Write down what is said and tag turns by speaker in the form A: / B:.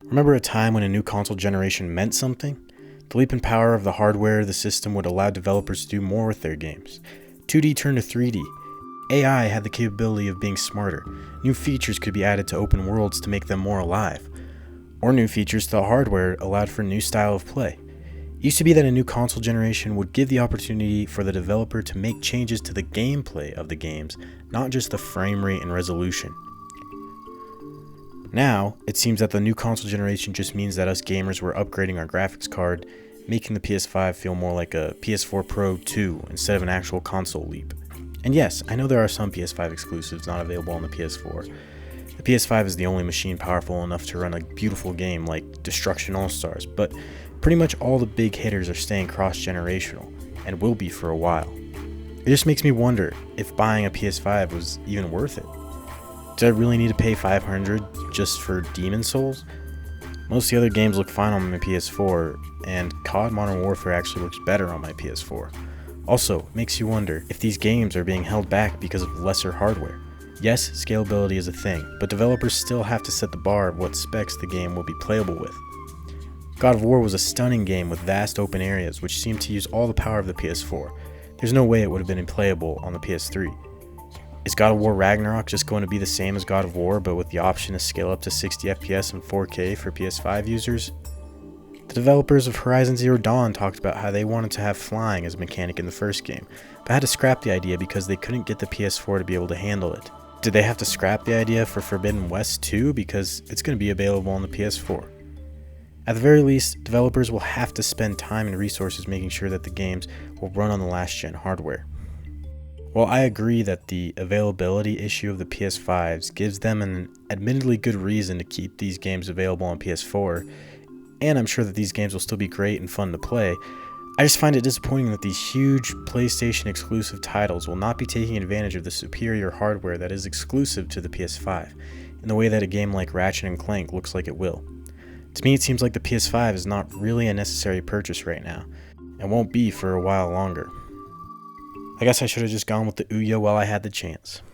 A: Remember a time when a new console generation meant something? The leap in power of the hardware of the system would allow developers to do more with their games. 2D turned to 3D. AI had the capability of being smarter. New features could be added to open worlds to make them more alive. Or new features to the hardware allowed for a new style of play. It used to be that a new console generation would give the opportunity for the developer to make changes to the gameplay of the games, not just the frame rate and resolution. Now, it seems that the new console generation just means that us gamers were upgrading our graphics card, making the PS5 feel more like a PS4 Pro 2 instead of an actual console leap. And yes, I know there are some PS5 exclusives not available on the PS4. The PS5 is the only machine powerful enough to run a beautiful game like Destruction All-Stars, but pretty much all the big hitters are staying cross-generational, and will be for a while. It just makes me wonder if buying a PS5 was even worth it. Did I really need to pay $500 just for Demon Souls? Most of the other games look fine on my PS4, and COD Modern Warfare actually looks better on my PS4. Also, it makes you wonder if these games are being held back because of lesser hardware. Yes, scalability is a thing, but developers still have to set the bar of what specs the game will be playable with. God of War was a stunning game with vast open areas which seemed to use all the power of the PS4. There's no way it would have been playable on the PS3. Is God of War Ragnarok just going to be the same as God of War, but with the option to scale up to 60 FPS and 4K for PS5 users? The developers of Horizon Zero Dawn talked about how they wanted to have flying as a mechanic in the first game, but had to scrap the idea because they couldn't get the PS4 to be able to handle it. Did they have to scrap the idea for Forbidden West 2 because it's going to be available on the PS4? At the very least, developers will have to spend time and resources making sure that the games will run on the last-gen hardware. While I agree that the availability issue of the PS5s gives them an admittedly good reason to keep these games available on PS4, and I'm sure that these games will still be great and fun to play, I just find it disappointing that these huge PlayStation exclusive titles will not be taking advantage of the superior hardware that is exclusive to the PS5, in the way that a game like Ratchet & Clank looks like it will. To me, it seems like the PS5 is not really a necessary purchase right now, and won't be for a while longer. I guess I should have just gone with the Ouya while I had the chance.